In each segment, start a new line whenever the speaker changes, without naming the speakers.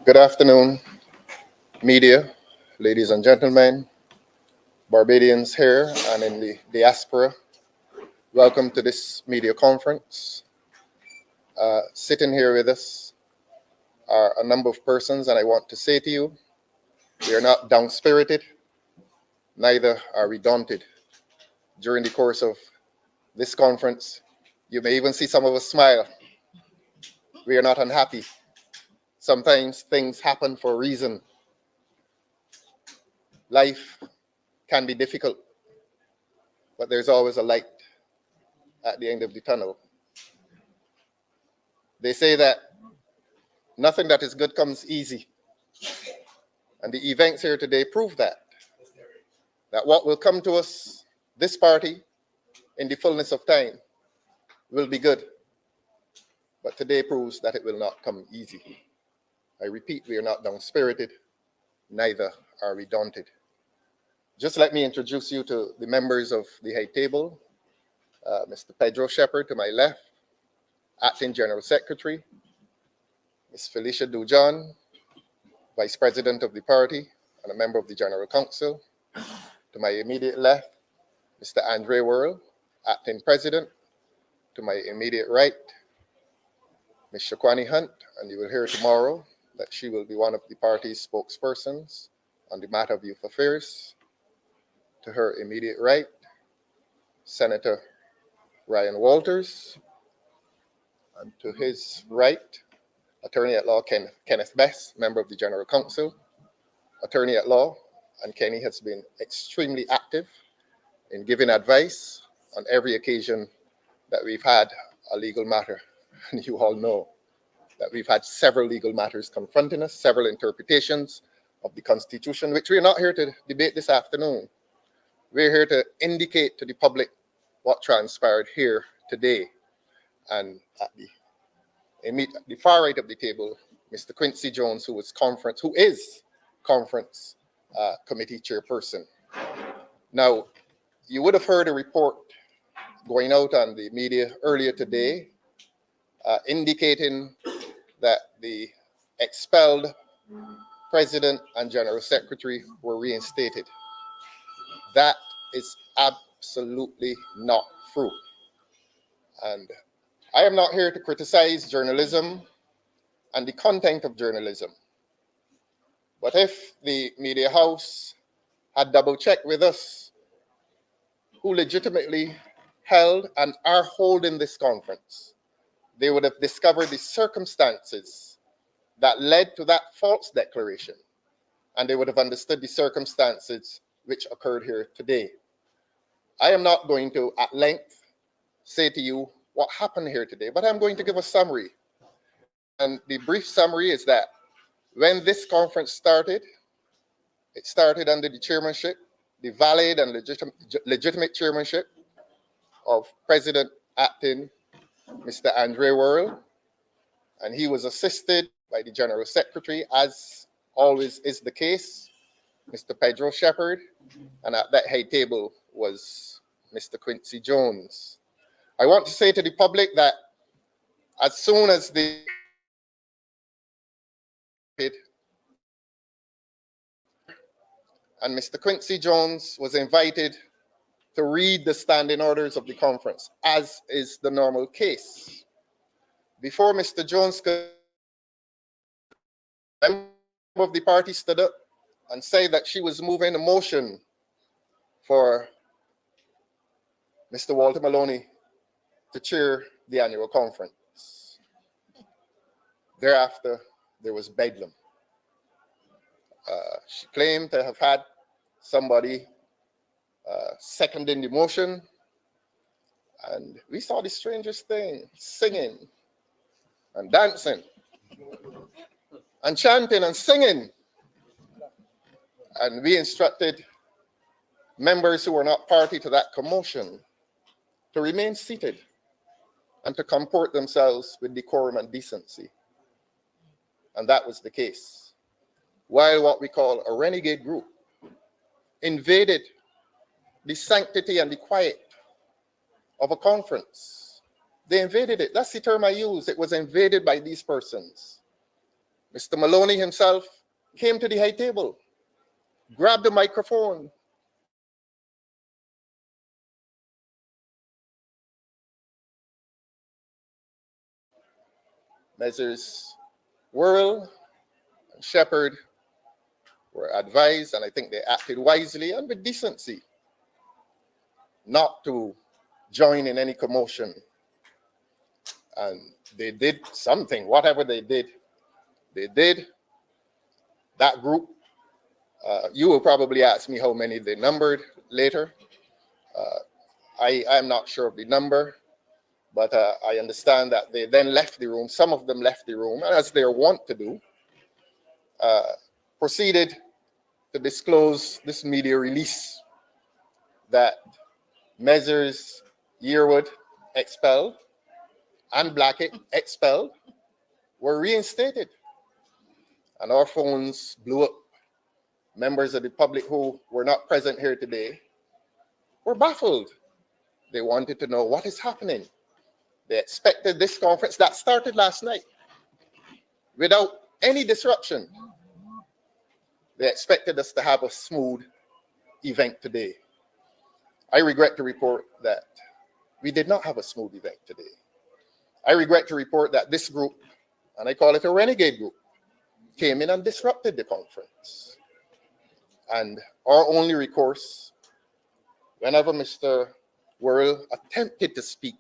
Good afternoon, media, ladies and gentlemen, Barbadians here and in the diaspora. Welcome to this media conference. Sitting here with us are a number of persons, and I want to say to you, we are not down-spirited, neither are we daunted. During the course of this conference, you may even see some of us smile. We are not unhappy. Sometimes things happen for a reason. Life can be difficult, but there's always a light at the end of the tunnel. They say that nothing that is good comes easy. And the events here today prove that what will come to us, this party, in the fullness of time, will be good. But today proves that it will not come easy. I repeat, we are not down-spirited, neither are we daunted. Just let me introduce you to the members of the High Table. Mr. Pedro Shepherd to my left, Acting General Secretary. Ms. Felicia Dujan, Vice President of the party and a member of the General Council. To my immediate left, Mr. Andre Worrell, Acting President. To my immediate right, Ms. Shakwani Hunt, and you will hear tomorrow that she will be one of the party's spokespersons on the matter of youth affairs. To her immediate right, Senator Ryan Walters, and to his right, Attorney at Law Kenneth Best, member of the General Council, Attorney at Law, and Kenny has been extremely active in giving advice on every occasion that we've had a legal matter. And you all know that we've had several legal matters confronting us, several interpretations of the Constitution, which we're not here to debate this afternoon. We're here to indicate to the public what transpired here today. And at the far right of the table, Mr. Quincy Jones, who is conference committee chairperson. Now, you would have heard a report going out on the media earlier today indicating that the expelled president and general secretary were reinstated. That is absolutely not true. And I am not here to criticize journalism and the content of journalism. But if the media house had double-checked with us who legitimately held and are holding this conference, they would have discovered the circumstances that led to that false declaration, and they would have understood the circumstances which occurred here today. I am not going to, at length, say to you what happened here today, but I'm going to give a summary. And the brief summary is that when this conference started, it started under the chairmanship, the valid and legitimate chairmanship of President Acting Mr. Andre Worrell, and he was assisted by the General Secretary, as always is the case, Mr. Pedro Shepherd, and at that high table was Mr. Quincy Jones. I want to say to the public that as soon as and Mr. Quincy Jones was invited to read the standing orders of the conference, as is the normal case. Before Mr. Jones could, a member of the party stood up and said that she was moving a motion for Mr. Walter Maloney to chair the annual conference. Thereafter, there was bedlam. She claimed to have had somebody seconding the motion, and we saw the strangest thing, singing and dancing and chanting and singing. And we instructed members who were not party to that commotion to remain seated and to comport themselves with decorum and decency. And that was the case. While what we call a renegade group invaded the sanctity and the quiet of a conference. They invaded it. That's the term I use. It was invaded by these persons. Mr. Maloney himself came to the high table, grabbed the microphone, Messrs. Worrell and Shepherd were advised, and I think they acted wisely and with decency, not to join in any commotion. And they did something, whatever they did. That group, you will probably ask me how many they numbered later. I am not sure of the number, but I understand that they then left the room. Some of them left the room, and as they're wont to do, proceeded to disclose this media release that Messrs. Yearwood expelled and Blackett expelled were reinstated. And our phones blew up. Members of the public who were not present here today were baffled. They wanted to know what is happening. They expected this conference that started last night without any disruption. They expected us to have a smooth event today. I regret to report that we did not have a smooth event today. I regret to report that this group, and I call it a renegade group, came in and disrupted the conference. And our only recourse, whenever Mr. Worrell attempted to speak,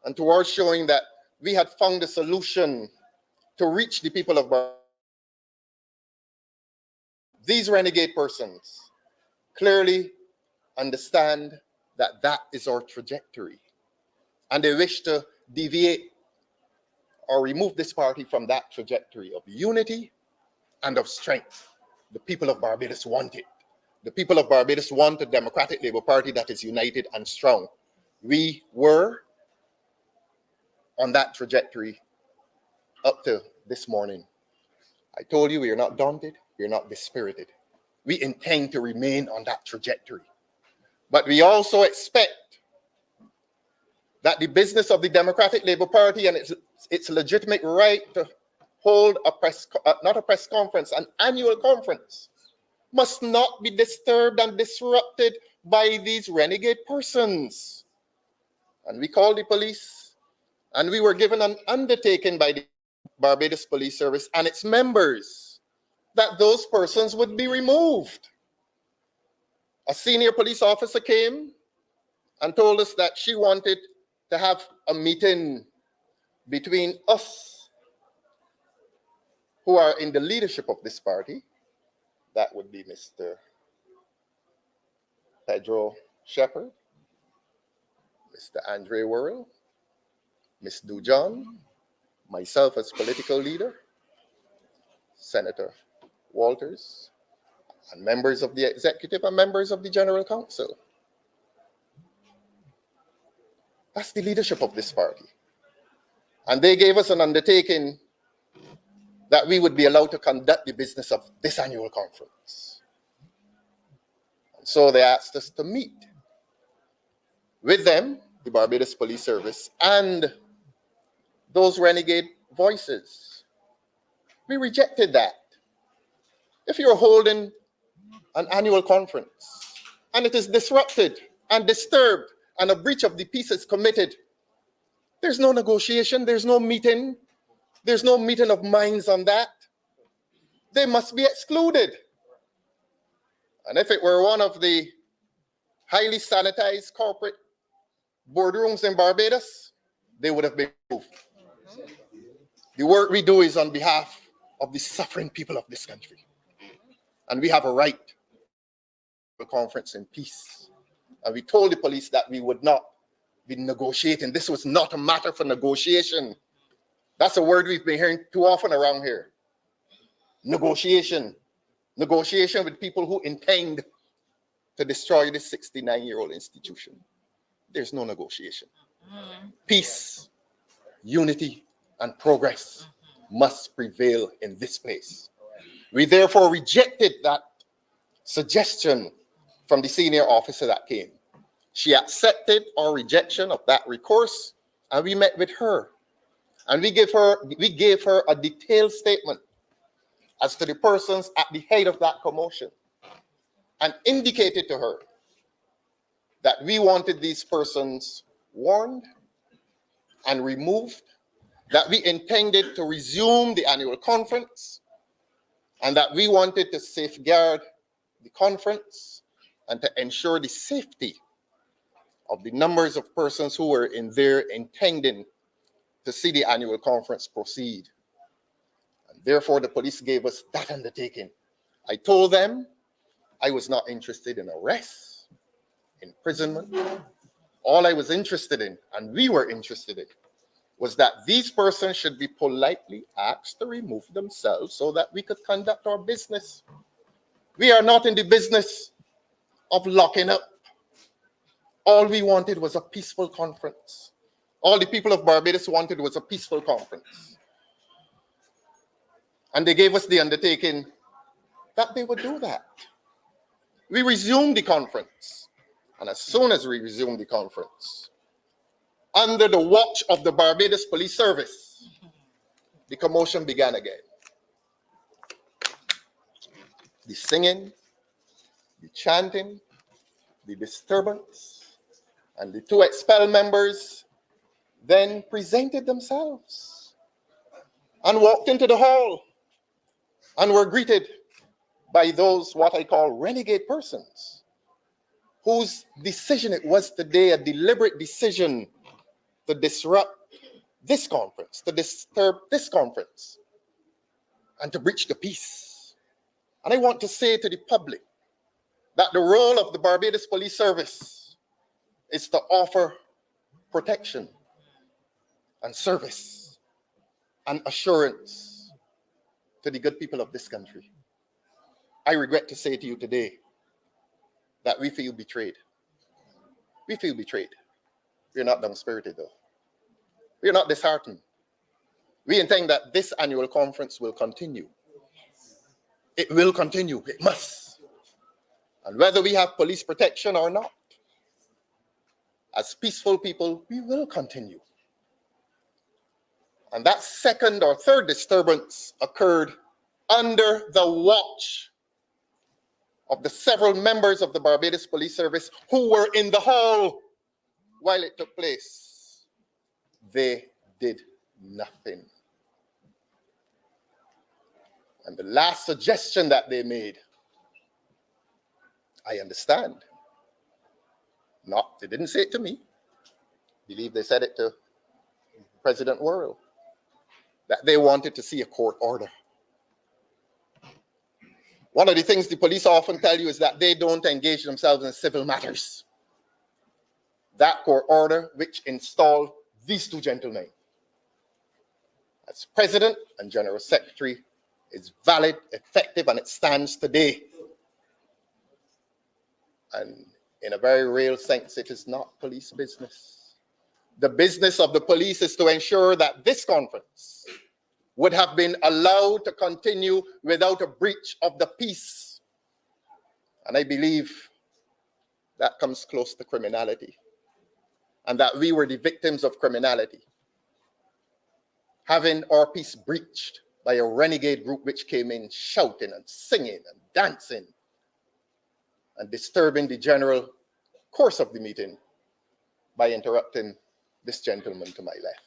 and towards showing that we had found a solution to reach the people of Barbados, these renegade persons clearly understand that that is our trajectory, and they wish to deviate or remove this party from that trajectory of unity and of strength. The people of Barbados want it. The people of Barbados want a Democratic Labour Party that is united and strong. We were on that trajectory up to this morning. I told you we are not daunted, we are not dispirited. We intend to remain on that trajectory. But we also expect that the business of the Democratic Labour Party and its legitimate right to hold not a press conference, an annual conference, must not be disturbed and disrupted by these renegade persons. And we called the police, and we were given an undertaking by the Barbados Police Service and its members that those persons would be removed. A senior police officer came and told us that she wanted to have a meeting between us who are in the leadership of this party. That would be Mr. Pedro Shepherd, Mr. Andre Worrell, Ms. Dujon, myself as political leader, Senator Walters, and members of the executive and members of the General Council. That's the leadership of this party. And they gave us an undertaking that we would be allowed to conduct the business of this annual conference. And so they asked us to meet with them, the Barbados Police Service, and those renegade voices. We rejected that. If you're holding an annual conference and it is disrupted and disturbed and a breach of the peace is committed, there's no negotiation, there's no meeting of minds on that. They must be excluded. And if it were one of the highly sanitized corporate boardrooms in Barbados, they would have been removed. The work we do is on behalf of the suffering people of this country. And we have a right to a conference in peace. And we told the police that we would not be negotiating. This was not a matter for negotiation. That's a word we've been hearing too often around here. Negotiation. Negotiation with people who intend to destroy this 69-year-old institution. There's no negotiation. Peace, unity, and progress must prevail in this place. We therefore rejected that suggestion from the senior officer that came. She accepted our rejection of that recourse, and we met with her. And we gave her a detailed statement as to the persons at the head of that commotion, and indicated to her that we wanted these persons warned and removed, that we intended to resume the annual conference, and that we wanted to safeguard the conference and to ensure the safety of the numbers of persons who were in there intending to see the annual conference proceed. And therefore, the police gave us that undertaking. I told them I was not interested in arrest, imprisonment. All I was interested in, and we were interested in, was that these persons should be politely asked to remove themselves so that we could conduct our business. We are not in the business of locking up. All we wanted was a peaceful conference. All the people of Barbados wanted was a peaceful conference. And they gave us the undertaking that they would do that. We resumed the conference. And as soon as we resumed the conference, under the watch of the Barbados Police Service, the commotion began again. The singing, the chanting, the disturbance, and the two expelled members then presented themselves and walked into the hall and were greeted by those what I call renegade persons, whose decision it was today, a deliberate decision to disrupt this conference, to disturb this conference, and to breach the peace. And I want to say to the public that the role of the Barbados Police Service is to offer protection and service and assurance to the good people of this country. I regret to say to you today that we feel betrayed. We feel betrayed. We're not down-spirited though. We're not disheartened. We intend that this annual conference will continue. It will continue. It must. And whether we have police protection or not, as peaceful people, we will continue. And that second or third disturbance occurred under the watch of the several members of the Barbados Police Service who were in the hall while it took place. They did nothing. And the last suggestion that they made, I understand. They didn't say it to me. I believe they said it to President Worrell, that they wanted to see a court order. One of the things the police often tell you is that they don't engage themselves in civil matters. That court order, which installed these two gentlemen as President and General Secretary, is valid, effective, and it stands today. And in a very real sense, it is not police business. The business of the police is to ensure that this conference would have been allowed to continue without a breach of the peace. And I believe that comes close to criminality, and that we were the victims of criminality, having our peace breached by a renegade group which came in shouting and singing and dancing and disturbing the general course of the meeting by interrupting this gentleman to my left.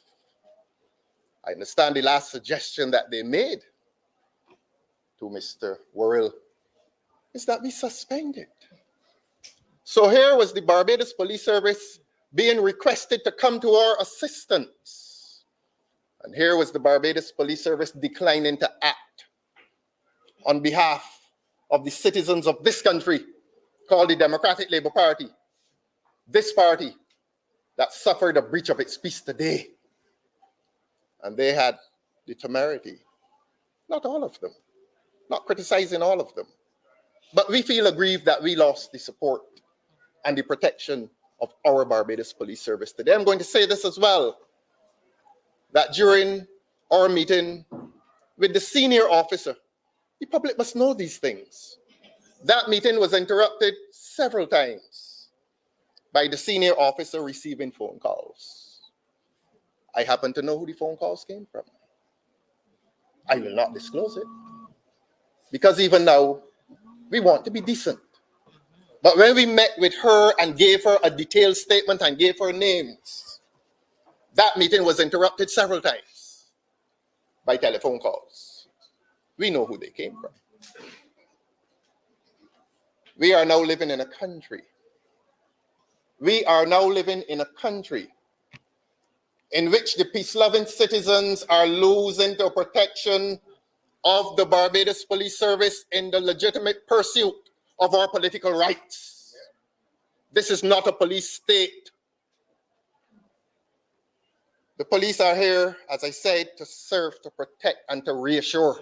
I understand the last suggestion that they made to Mr. Worrell is that we suspend it. So here was the Barbados Police Service being requested to come to our assistance. And here was the Barbados Police Service declining to act on behalf of the citizens of this country called the Democratic Labour Party. This party that suffered a breach of its peace today. And they had the temerity, not all of them, not criticizing all of them, but we feel aggrieved that we lost the support and the protection of our Barbados Police Service today. I'm going to say this as well, that during our meeting with the senior officer, the public must know these things. That meeting was interrupted several times by the senior officer receiving phone calls. I happen to know who the phone calls came from. I will not disclose it, because even now, we want to be decent. But when we met with her and gave her a detailed statement and gave her names, that meeting was interrupted several times by telephone calls. We know who they came from. We are now living in a country. We are now living in a country in which the peace-loving citizens are losing the protection of the Barbados Police Service in the legitimate pursuit of our political rights. This is not a police state. The police are here, as I said, to serve, to protect, and to reassure.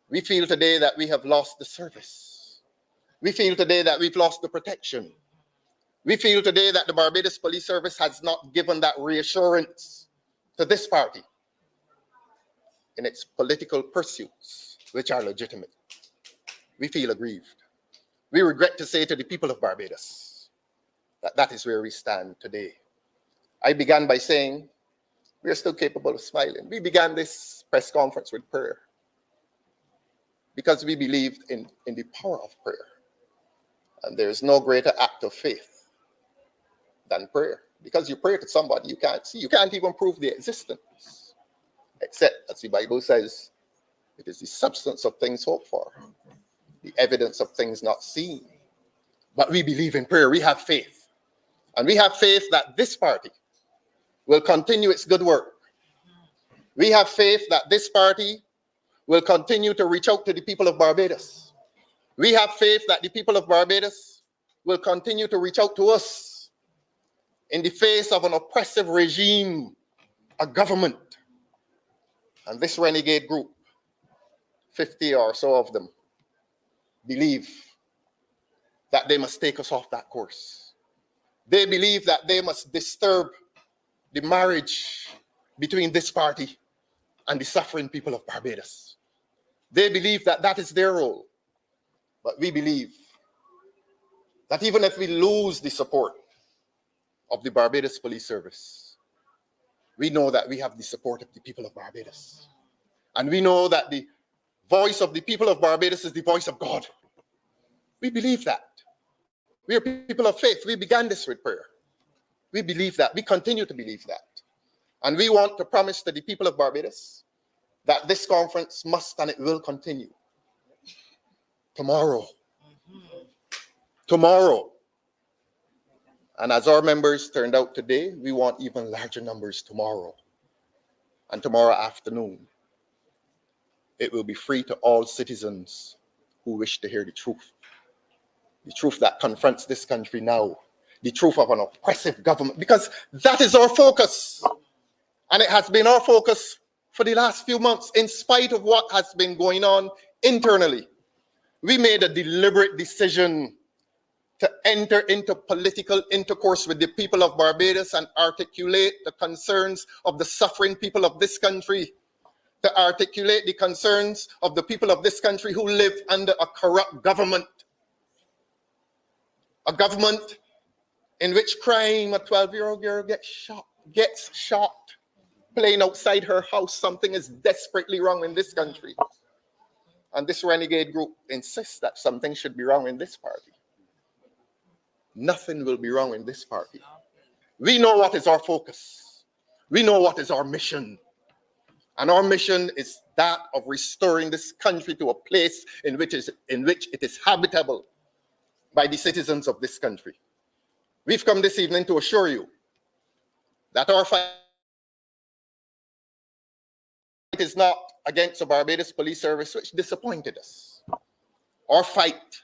We feel today that we have lost the service. We feel today that we've lost the protection. We feel today that the Barbados Police Service has not given that reassurance to this party in its political pursuits, which are legitimate. We feel aggrieved. We regret to say to the people of Barbados that that is where we stand today. I began by saying we are still capable of smiling. We began this press conference with prayer because we believed in the power of prayer. And there is no greater act of faith than prayer, because you pray to somebody you can't see. You can't even prove their existence, except, as the Bible says, it is the substance of things hoped for, the evidence of things not seen. But we believe in prayer. We have faith. And we have faith that this party will continue its good work. We have faith that this party will continue to reach out to the people of Barbados. We have faith that the people of Barbados will continue to reach out to us in the face of an oppressive regime, a government. And this renegade group, 50 or so of them, believe that they must take us off that course. They believe that they must disturb the marriage between this party and the suffering people of Barbados. They believe that that is their role. But we believe that even if we lose the support of the Barbados Police Service, we know that we have the support of the people of Barbados. And we know that the voice of the people of Barbados is the voice of God. We believe that. We are people of faith. We began this with prayer. We believe that. We continue to believe that. And we want to promise to the people of Barbados that this conference must and it will continue. Tomorrow. Tomorrow. And as our members turned out today, we want even larger numbers tomorrow. And tomorrow afternoon, it will be free to all citizens who wish to hear the truth. The truth that confronts this country now. The truth of an oppressive government. Because that is our focus. And it has been our focus for the last few months, in spite of what has been going on internally. We made a deliberate decision to enter into political intercourse with the people of Barbados and articulate the concerns of the suffering people of this country, to articulate the concerns of the people of this country who live under a corrupt government. A government in which crime, a 12-year-old girl gets shot, playing outside her house. Something is desperately wrong in this country. And this renegade group insists that something should be wrong in this party. Nothing will be wrong in this party. We know what is our focus. We know what is our mission. And our mission is that of restoring this country to a place in which it is habitable by the citizens of this country. We've come this evening to assure you that our fight is not against the Barbados Police Service, which disappointed us. Our fight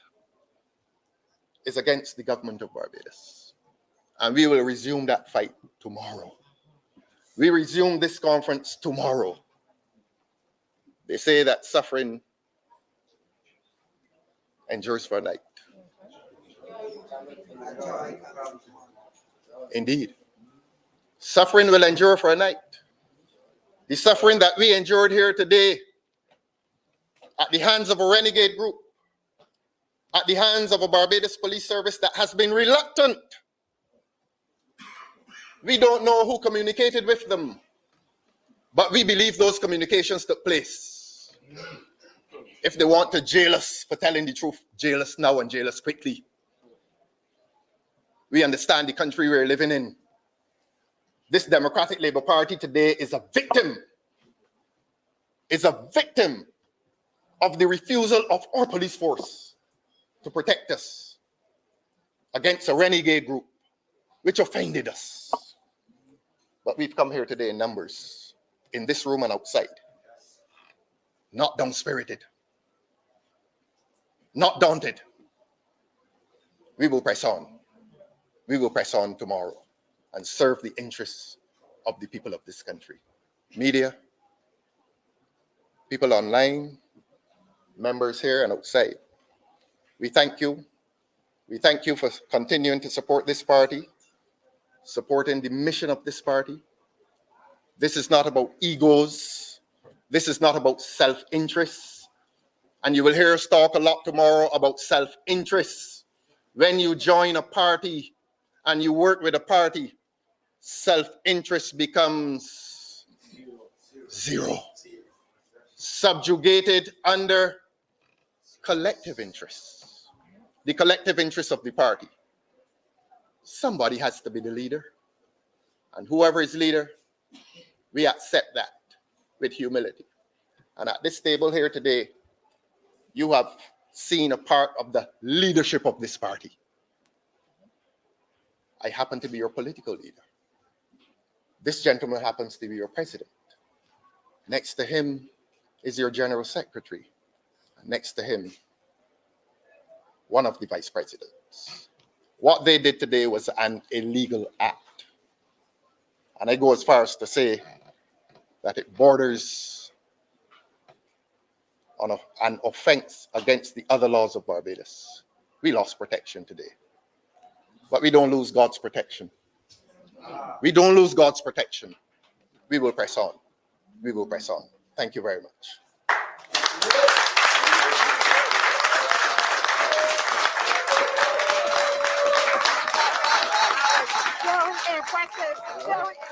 is against the government of Barbados. And we will resume that fight tomorrow. We resume this conference tomorrow. They say that suffering endures for a night. Indeed. Suffering will endure for a night. The suffering that we endured here today at the hands of a renegade group, at the hands of a Barbados Police Service that has been reluctant. We don't know who communicated with them, but we believe those communications took place. If they want to jail us for telling the truth, jail us now and jail us quickly. We understand the country we're living in. This Democratic Labour Party today is a victim of the refusal of our police force to protect us against a renegade group which offended us. But we've come here today in numbers, in this room and outside, not down-spirited, not daunted. We will press on. We will press on tomorrow and serve the interests of the people of this country. Media, people online, members here and outside. We thank you. We thank you for continuing to support this party, supporting the mission of this party. This is not about egos. This is not about self-interest. And you will hear us talk a lot tomorrow about self-interest. When you join a party and you work with a party, self-interest becomes zero. Subjugated under collective interests. The collective interests of the party. Somebody has to be the leader. And whoever is leader, we accept that with humility. And at this table here today, you have seen a part of the leadership of this party. I happen to be your political leader. This gentleman happens to be your president. Next to him is your general secretary. Next to him, one of the vice presidents. What they did today was an illegal act. And I go as far as to say that it borders on an offense against the other laws of Barbados. We lost protection today. But we don't lose God's protection. We don't lose God's protection. We will press on. We will press on. Thank you very much.
Shall we?